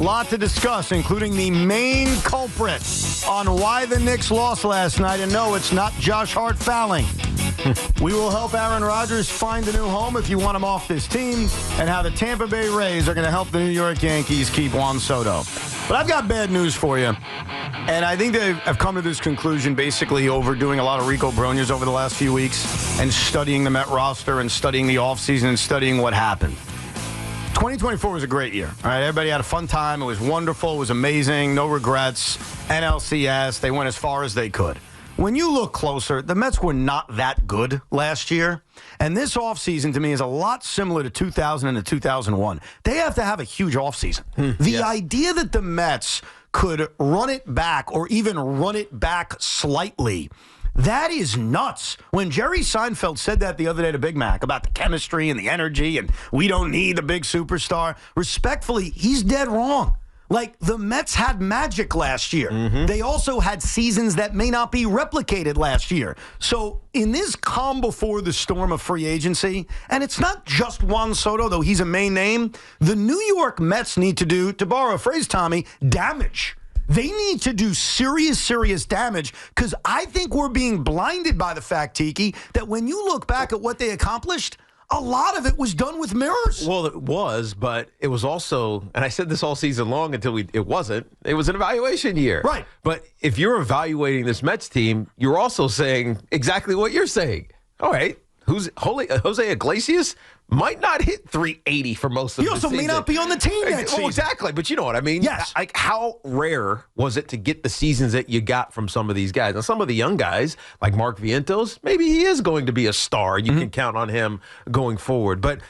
Lot to discuss, including the main culprit on why the Knicks lost last night. And no, it's not Josh Hart fouling. We will help Aaron Rodgers find a new home if you want him off this team, and how the Tampa Bay Rays are going to help the New York Yankees keep Juan Soto. But I've got bad news for you. And I think they have come to this conclusion basically over doing a lot of Rico Brognias over the last few weeks and studying the Met roster and studying the offseason and studying what happened. 2024 was a great year. All right, everybody had a fun time. It was wonderful. It was amazing. No regrets. NLCS, they went as far as they could. When you look closer, the Mets were not that good last year. And this offseason, to me, is a lot similar to 2000 and to 2001. They have to have a huge offseason. The idea that the Mets could run it back or even run it back slightly, that is nuts. When Jerry Seinfeld said that the other day to Big Mac about the chemistry and the energy and we don't need the big superstar, respectfully, he's dead wrong. Like, the Mets had magic last year. They also had seasons that may not be replicated last year. So in this calm before the storm of free agency, and it's not just Juan Soto, though he's a main name, the New York Mets need to do, to borrow a phrase, Tommy, damage. They need to do serious damage, because I think we're being blinded by the fact, Tiki, that when you look back at what they accomplished, a lot of it was done with mirrors. Well, it was, but it was also, and I said this all season long until it wasn't. It was an evaluation year. Right. But if you're evaluating this Mets team, you're also saying exactly what you're saying. All right, Jose Iglesias might not hit 380 for most of the season. He also may not be on the team next season. Exactly, but you know what I mean? Yes. Like, how rare was it to get the seasons that you got from some of these guys? Now, some of the young guys, like Mark Vientos, maybe he is going to be a star. You can count on him going forward. But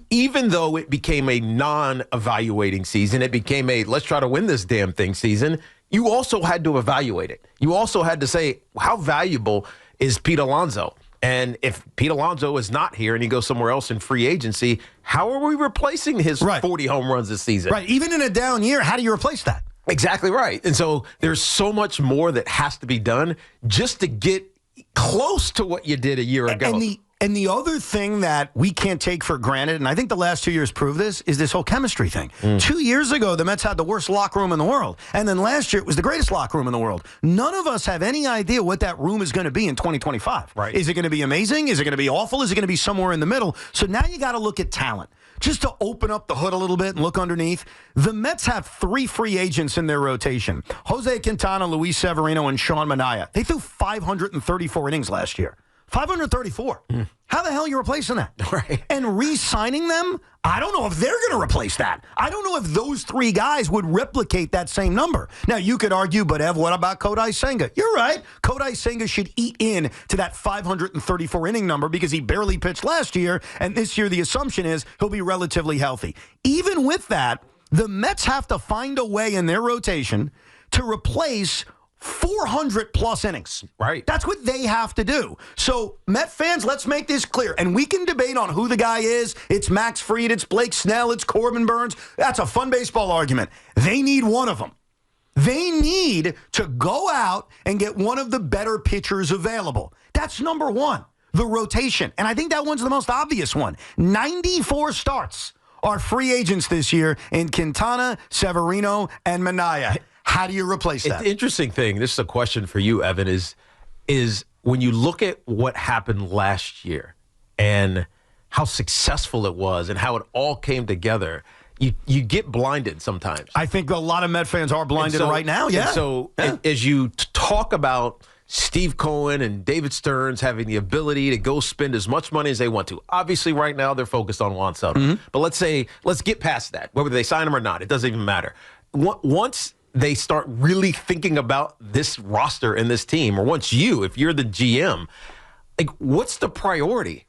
even though it became a non-evaluating season, it became a let's try to win this damn thing season, you also had to evaluate it. You also had to say, how valuable is Pete Alonso? And if Pete Alonso is not here and he goes somewhere else in free agency, how are we replacing his 40 home runs this season? Right. Even in a down year, how do you replace that? Exactly right. And so there's so much more that has to be done just to get close to what you did a year ago. And the other thing that we can't take for granted, and I think the last 2 years prove this, is this whole chemistry thing. 2 years ago, the Mets had the worst locker room in the world. And then last year, it was the greatest locker room in the world. None of us have any idea what that room is going to be in 2025. Right. Is it going to be amazing? Is it going to be awful? Is it going to be somewhere in the middle? So now you got to look at talent. Just to open up the hood a little bit and look underneath, the Mets have 3 free agents in their rotation. Jose Quintana, Luis Severino, and Sean Manaea. They threw 534 innings last year. 534. How the hell are you replacing that? Right. And re-signing them, I don't know if they're going to replace that. I don't know if those 3 guys would replicate that same number. Now, you could argue, but Ev, what about Kodai Senga? You're right. Kodai Senga should eat in to that 534 inning number because he barely pitched last year, and this year the assumption is he'll be relatively healthy. Even with that, the Mets have to find a way in their rotation to replace 400-plus innings. Right. That's what they have to do. So, Met fans, let's make this clear. And we can debate on who the guy is. It's Max Fried, it's Blake Snell, it's Corbin Burns. That's a fun baseball argument. They need one of them. They need to go out and get one of the better pitchers available. That's number one, the rotation. And I think that one's the most obvious one. 94 starts are free agents this year in Quintana, Severino, and Manaea. How do you replace that? The interesting thing, this is a question for you, Evan, is when you look at what happened last year and how successful it was and how it all came together, you get blinded sometimes. I think a lot of Met fans are blinded right now, yeah. And so as you talk about Steve Cohen and David Stearns having the ability to go spend as much money as they want to. Obviously, right now, they're focused on Juan Soto. But let's get past that. Whether they sign him or not, it doesn't even matter. Once they start really thinking about this roster and this team, or once if you're the GM, like, what's the priority?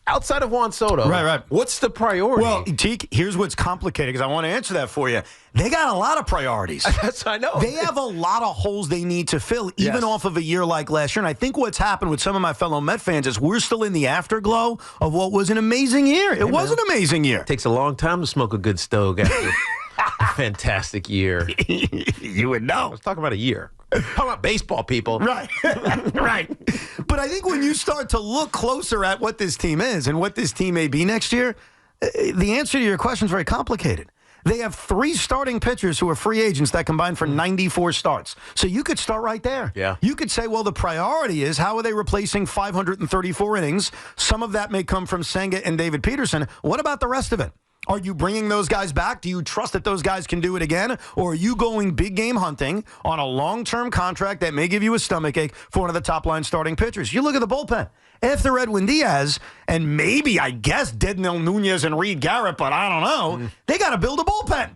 Outside of Juan Soto, right. What's the priority? Well, Teak, here's what's complicated, because I want to answer that for you. They got a lot of priorities. That's, I know. They have a lot of holes they need to fill, even off of a year like last year. And I think what's happened with some of my fellow Met fans is we're still in the afterglow of what was an amazing year. It was an amazing year. It takes a long time to smoke a good stove after a fantastic year. You would know. I was talking about a year. Talking about baseball, people. Right. Right. But I think when you start to look closer at what this team is and what this team may be next year, the answer to your question is very complicated. They have 3 starting pitchers who are free agents that combine for 94 starts. So you could start right there. Yeah. You could say, well, the priority is how are they replacing 534 innings? Some of that may come from Senga and David Peterson. What about the rest of it? Are you bringing those guys back? Do you trust that those guys can do it again? Or are you going big game hunting on a long-term contract that may give you a stomachache for one of the top-line starting pitchers? You look at the bullpen. After Edwin Diaz, and maybe, I guess, Dednil Nunez and Reed Garrett, but I don't know, they got to build a bullpen.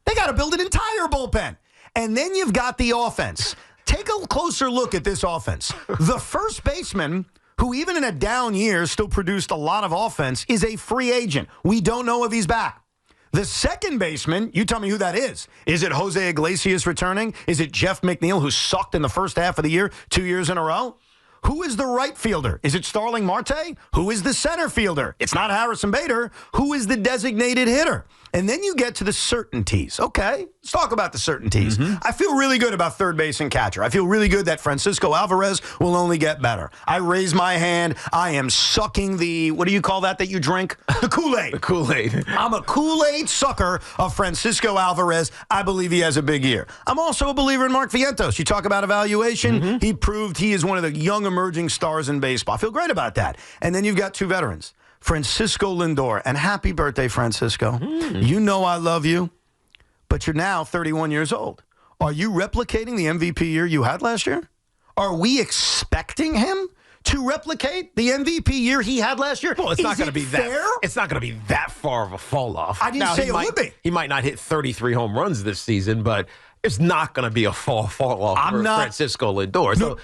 They got to build an entire bullpen. And then you've got the offense. Take a closer look at this offense. The first baseman, who even in a down year still produced a lot of offense, is a free agent. We don't know if he's back. The second baseman, you tell me who that is. Is it Jose Iglesias returning? Is it Jeff McNeil, who sucked in the first half of the year 2 years in a row? Who is the right fielder? Is it Starling Marte? Who is the center fielder? It's not Harrison Bader. Who is the designated hitter? And then you get to the certainties. Okay, let's talk about the certainties. I feel really good about third base and catcher. I feel really good that Francisco Alvarez will only get better. I raise my hand. I am sucking the, what do you call that you drink? The Kool-Aid. The Kool-Aid. I'm a Kool-Aid sucker of Francisco Alvarez. I believe he has a big year. I'm also a believer in Mark Vientos. You talk about evaluation. He proved he is one of the young emerging stars in baseball. I feel great about that. And then you've got 2 veterans. Francisco Lindor, and happy birthday, Francisco. You know I love you, but you're now 31 years old. Are you replicating the MVP year you had last year? Are we expecting him to replicate the MVP year he had last year? Well, it's not going to be fair? that. It's not going to be that far of a fall off. I didn't say it would be. He might not hit 33 home runs this season, but it's not going to be a fall off for Francisco Lindor. So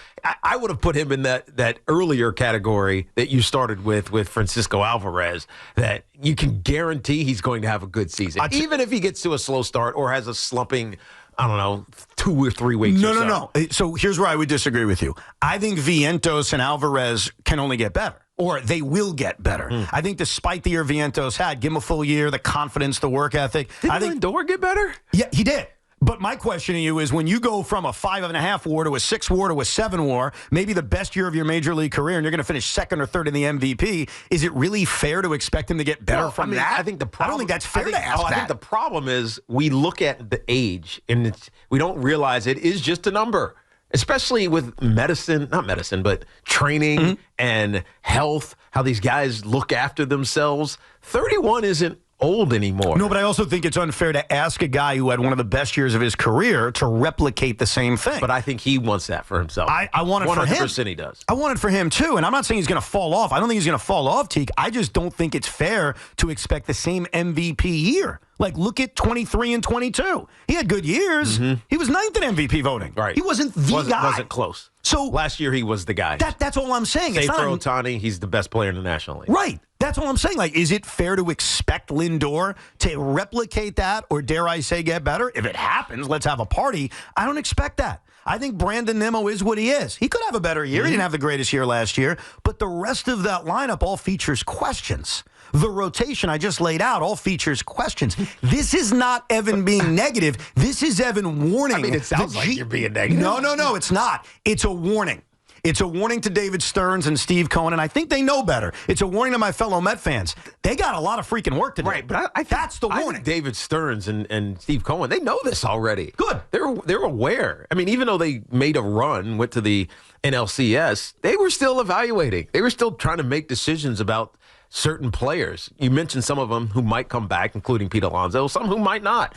I would have put him in that earlier category that you started with Francisco Alvarez, that you can guarantee he's going to have a good season, even if he gets to a slow start or has a slumping, I don't know, 2 or 3 weeks. No. So here's where I would disagree with you. I think Vientos and Alvarez can only get better, or they will get better. I think despite the year Vientos had, give him a full year, the confidence, the work ethic. Did Lindor get better? Yeah, he did. But my question to you is, when you go from a 5.5 WAR to a 6 WAR to a 7 WAR, maybe the best year of your major league career, and you're going to finish second or third in the MVP, is it really fair to expect him to get better from that? I think the problem, I don't think that's fair to ask that. I think the problem is we look at the age, and we don't realize it is just a number. Especially with but training and health, how these guys look after themselves. 31 isn't old anymore. No, but I also think it's unfair to ask a guy who had one of the best years of his career to replicate the same thing. But I think he wants that for himself. I want it for him. 100% he does. I want it for him, too. And I'm not saying he's going to fall off. I don't think he's going to fall off, Teak. I just don't think it's fair to expect the same MVP year. Like, look at 23 and 22. He had good years. He was 9th in MVP voting. Right. He wasn't the guy. Wasn't close. So last year he was the guy. That's all I'm saying. Save for Ohtani, he's the best player in the National League. Right. That's all I'm saying. Like, is it fair to expect Lindor to replicate that, or dare I say get better? If it happens, let's have a party. I don't expect that. I think Brandon Nimmo is what he is. He could have a better year. He didn't have the greatest year last year. But the rest of that lineup all features questions. The rotation I just laid out all features questions. This is not Evan being negative. This is Evan warning. I mean, it sounds like you're being negative. No, it's not. It's a warning. It's a warning to David Stearns and Steve Cohen, and I think they know better. It's a warning to my fellow Met fans. They got a lot of freaking work to do. Right, but I think that's the warning. I think David Stearns and Steve Cohen, they know this already. Good. They're aware. I mean, even though they made a run, went to the NLCS, they were still evaluating. They were still trying to make decisions about certain players. You mentioned some of them who might come back, including Pete Alonso, some who might not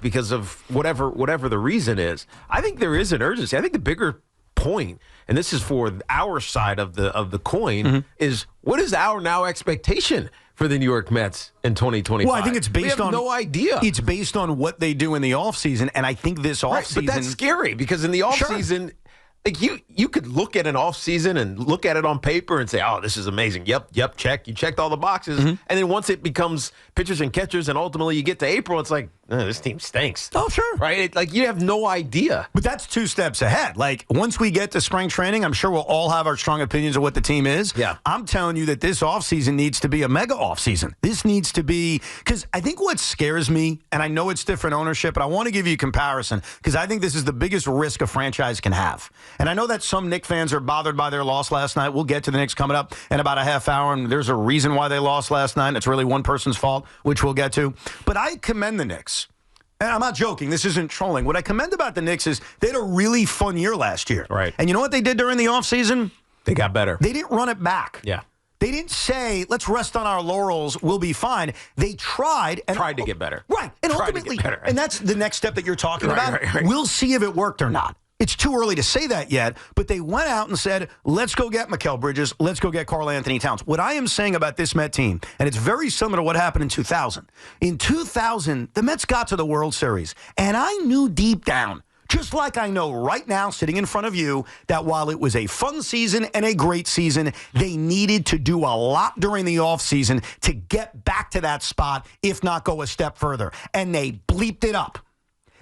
because of whatever the reason is. I think there is an urgency. I think the bigger point, and this is for our side of the coin, is what is our now expectation for the New York Mets in 2025? Well, I think it's based on no idea. It's based on what they do in the offseason, and I think this offseason. But that's scary because in the offseason, like you could look at an offseason and look at it on paper and say, oh, this is amazing. Yep, check. You checked all the boxes. And then once it becomes pitchers and catchers and ultimately you get to April, it's like, this team stinks. Oh, sure. Right? Like, you have no idea. But that's 2 steps ahead. Like, once we get to spring training, I'm sure we'll all have our strong opinions of what the team is. Yeah. I'm telling you that this offseason needs to be a mega offseason. This needs to be, because I think what scares me, and I know it's different ownership, but I want to give you a comparison, because I think this is the biggest risk a franchise can have. And I know that some Knicks fans are bothered by their loss last night. We'll get to the Knicks coming up in about a half hour, and there's a reason why they lost last night, and it's really one person's fault, which we'll get to. But I commend the Knicks. And I'm not joking. This isn't trolling. What I commend about the Knicks is they had a really fun year last year. Right. And you know what they did during the offseason? They got better. They didn't run it back. Yeah. They didn't say, let's rest on our laurels, we'll be fine. They tried. And tried to get better. Right. And ultimately, and that's the next step that you're talking about. Right. We'll see if it worked or not. It's too early to say that yet, but they went out and said, let's go get Mikal Bridges, let's go get Karl Anthony Towns. What I am saying about this Met team, and it's very similar to what happened in 2000. In 2000, the Mets got to the World Series, and I knew deep down, just like I know right now, sitting in front of you, that while it was a fun season and a great season, they needed to do a lot during the offseason to get back to that spot, if not go a step further. And they bleeped it up.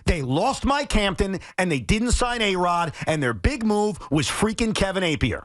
They lost Mike Hampton, and they didn't sign A-Rod, and their big move was freaking Kevin Appier.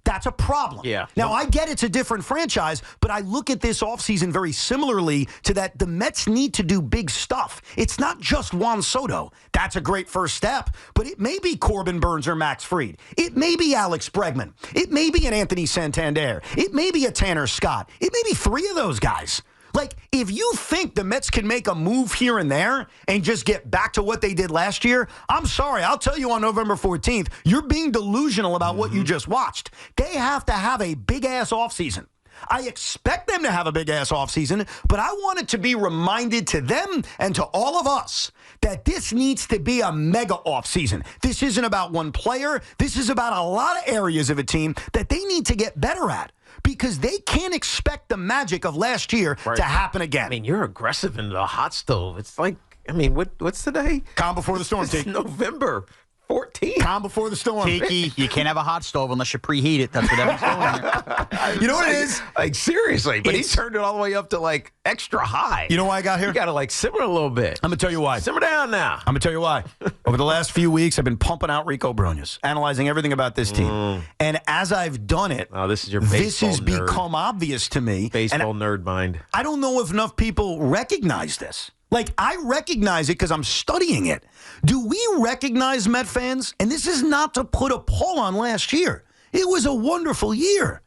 That's a problem. Yeah. Now, I get it's a different franchise, but I look at this offseason very similarly to that the Mets need to do big stuff. It's not just Juan Soto. That's a great first step, but it may be Corbin Burns or Max Fried. It may be Alex Bregman. It may be an Anthony Santander. It may be a Tanner Scott. It may be three of those guys. Like, if you think the Mets can make a move here and there and just get back to what they did last year, I'm sorry. I'll tell you on November 14th, you're being delusional about what you just watched. They have to have a big-ass offseason. I expect them to have a big-ass offseason, but I want it to be reminded to them and to all of us that this needs to be a mega offseason. This isn't about one player. This is about a lot of areas of a team that they need to get better at, because they can't expect the magic of last year to happen again. I mean, you're aggressive in the hot stove. It's like, I mean, what's today? Calm before the storm, It's November 14th. Calm before the storm. Tiki, you can't have a hot stove unless you preheat it. That's what Evan's telling you. You know what it is? Like, seriously. But he turned it all the way up to, like, extra high. You know why I got here? You got to, like, simmer a little bit. I'm going to tell you why. Simmer down now. I'm going to tell you why. Over the last few weeks, I've been pumping out Rico Brognas, analyzing everything about this team. And as I've done it, this is your this has nerd. become obvious to me. Baseball nerd mind. I don't know if enough people recognize this. Like, I recognize it because I'm studying it. Do we recognize, Met fans? And this is not to put a poll on last year. It was a wonderful year.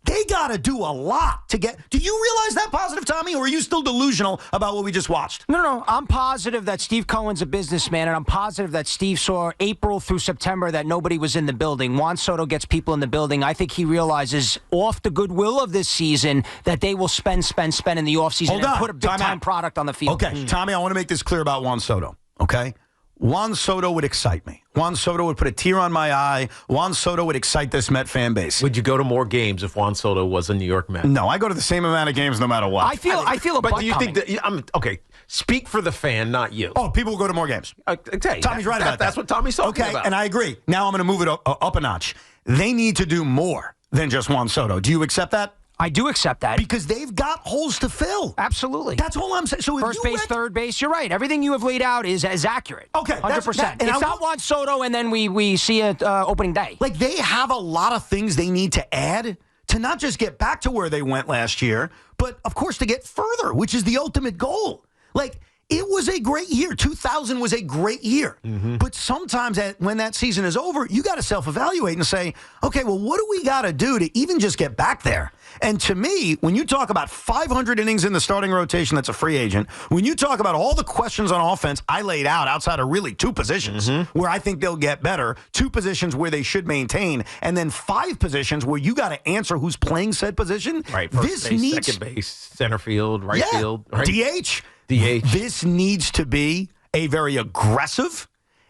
They got to do a lot to get. Do you realize that, positive, Tommy, or are you still delusional about what we just watched? No. I'm positive that Steve Cohen's a businessman, and I'm positive that Steve saw April through September that nobody was in the building. Juan Soto gets people in the building. I think he realizes, off the goodwill of this season, that they will spend in the offseason and put a big-time product on the field. Okay, Tommy, I want to make this clear about Juan Soto, okay? Juan Soto would excite me. Juan Soto would put a tear on my eye. Juan Soto would excite this Met fan base. Would you go to more games if Juan Soto was a New York Met? No, I go to the same amount of games no matter what. I feel a But do you think that okay? Speak for the fan, not you. Oh, people will go to more games. Tommy's right about that. That's what Tommy's talking about. Okay, and I agree. Now I'm going to move it up a notch. They need to do more than just Juan Soto. Do you accept that? I do accept that. Because they've got holes to fill. Absolutely. That's all I'm saying. So if First base, third base, you're right. Everything you have laid out is accurate. Okay. 100%. It's not Juan Soto, and then we see it opening day. Like, they have a lot of things they need to add to not just get back to where they went last year, but, of course, to get further, which is the ultimate goal. Like, it was a great year. 2000 was a great year. But sometimes when that season is over, you got to self-evaluate and say, okay, well, what do we got to do to even just get back there? And to me, when you talk about 500 innings in the starting rotation that's a free agent, when you talk about all the questions on offense I laid out outside of really two positions where I think they'll get better, two positions where they should maintain, and then five positions where you got to answer who's playing said position. Right. First base, second base, center field, right field. Right? DH. This needs to be a very aggressive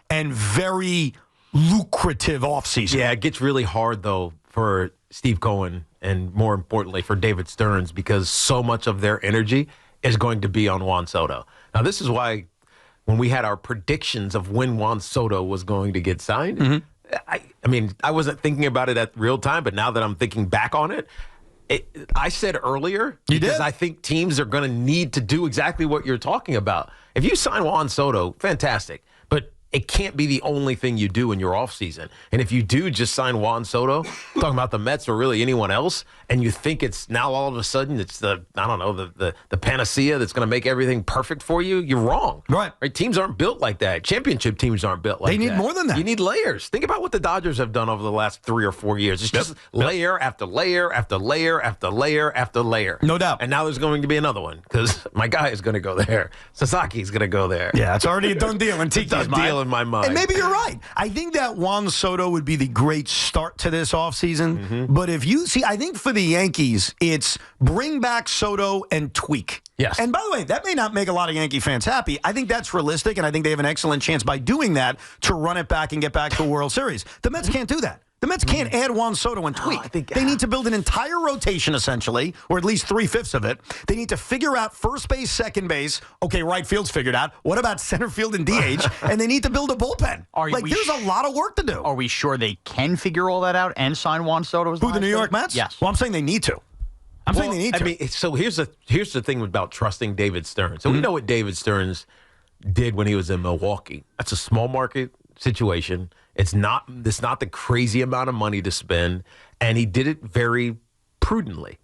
and very lucrative offseason. Yeah, it gets really hard, though, for Steve Cohen and, more importantly, for David Stearns, because so much of their energy is going to be on Juan Soto. Now, this is why when we had our predictions of when Juan Soto was going to get signed, I mean, I wasn't thinking about it at real time, but now that I'm thinking back on it, I said earlier, because I think teams are going to need to do exactly what you're talking about. If you sign Juan Soto, fantastic. But it can't be the only thing you do in your offseason. And if you do just sign Juan Soto, talking about the Mets or really anyone else, and you think it's now all of a sudden it's the panacea that's going to make everything perfect for you, you're wrong. Right. Teams aren't built like that. Championship teams aren't built like that. They need more than that. You need layers. Think about what the Dodgers have done over the last 3 or 4 years. It's just layer after layer after layer after layer after layer. No doubt. And now there's going to be another one because my guy is going to go there. Sasaki's going to go there. Yeah, it's already a done deal in Tiki's mind. In my mind. And maybe you're right. I think that Juan Soto would be the great start to this offseason. Mm-hmm. But if you see, I think for the Yankees, it's bring back Soto and tweak. Yes. And by the way, that may not make a lot of Yankee fans happy. I think that's realistic, and I think they have an excellent chance by doing that to run it back and get back to a World Series. The Mets can't do that. The Mets can't add Juan Soto and tweak. They need to build an entire rotation, essentially, or at least 3/5 of it. They need to figure out first base, second base. Okay, right field's figured out. What about center field and DH? And they need to build a bullpen. There's a lot of work to do. Are we sure they can figure all that out and sign Juan Soto? Who, the New York Mets? Yes. Well, I'm saying they need to. I'm saying they need to. I mean, so here's the thing about trusting David Stearns. So we know what David Stearns did when he was in Milwaukee. That's a small market situation. It's not the crazy amount of money to spend, and he did it very prudently,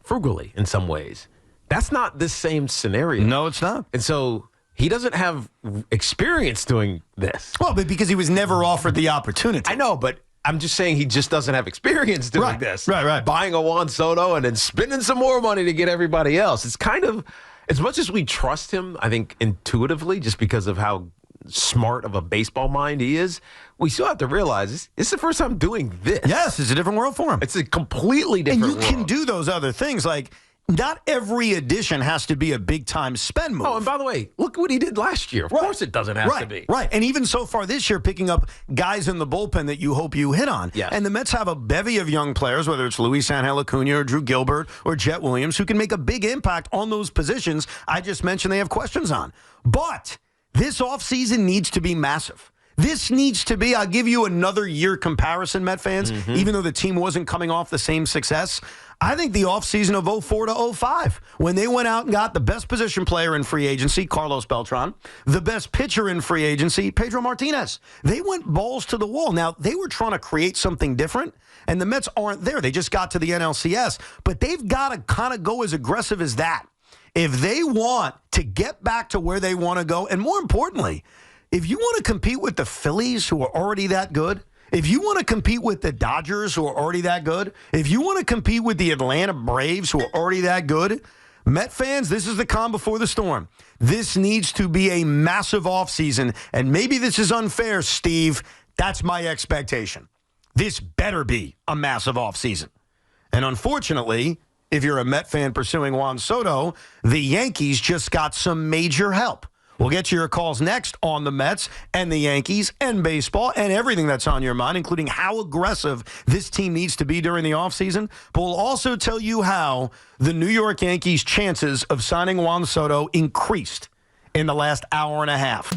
frugally in some ways. That's not the same scenario. No, it's not. And so he doesn't have experience doing this. Well, but because he was never offered the opportunity. I know, but I'm just saying he just doesn't have experience doing this. Right. Buying a Juan Soto and then spending some more money to get everybody else. It's kind of, as much as we trust him, I think intuitively, just because of how smart of a baseball mind he is, we still have to realize this is the first time doing this. Yes, it's a different world for him. It's a completely different world. And you can do those other things. Like, not every addition has to be a big-time spend move. Oh, and by the way, look what he did last year. Of course it doesn't have to be. Right, and even so far this year, picking up guys in the bullpen that you hope you hit on. Yes. And the Mets have a bevy of young players, whether it's Luis Angel Acuna or Drew Gilbert or Jet Williams, who can make a big impact on those positions I just mentioned they have questions on. But this offseason needs to be massive. This needs to be, I'll give you another year comparison, Met fans, even though the team wasn't coming off the same success. I think the offseason of 04 to 05, when they went out and got the best position player in free agency, Carlos Beltran, the best pitcher in free agency, Pedro Martinez. They went balls to the wall. Now, they were trying to create something different, and the Mets aren't there. They just got to the NLCS, but they've got to kind of go as aggressive as that. If they want to get back to where they want to go, and more importantly, if you want to compete with the Phillies, who are already that good, if you want to compete with the Dodgers, who are already that good, if you want to compete with the Atlanta Braves, who are already that good, Met fans, this is the calm before the storm. This needs to be a massive offseason, and maybe this is unfair, Steve. That's my expectation. This better be a massive offseason. And unfortunately, if you're a Met fan pursuing Juan Soto, the Yankees just got some major help. We'll get to your calls next on the Mets and the Yankees and baseball and everything that's on your mind, including how aggressive this team needs to be during the offseason. But we'll also tell you how the New York Yankees' chances of signing Juan Soto increased in the last hour and a half.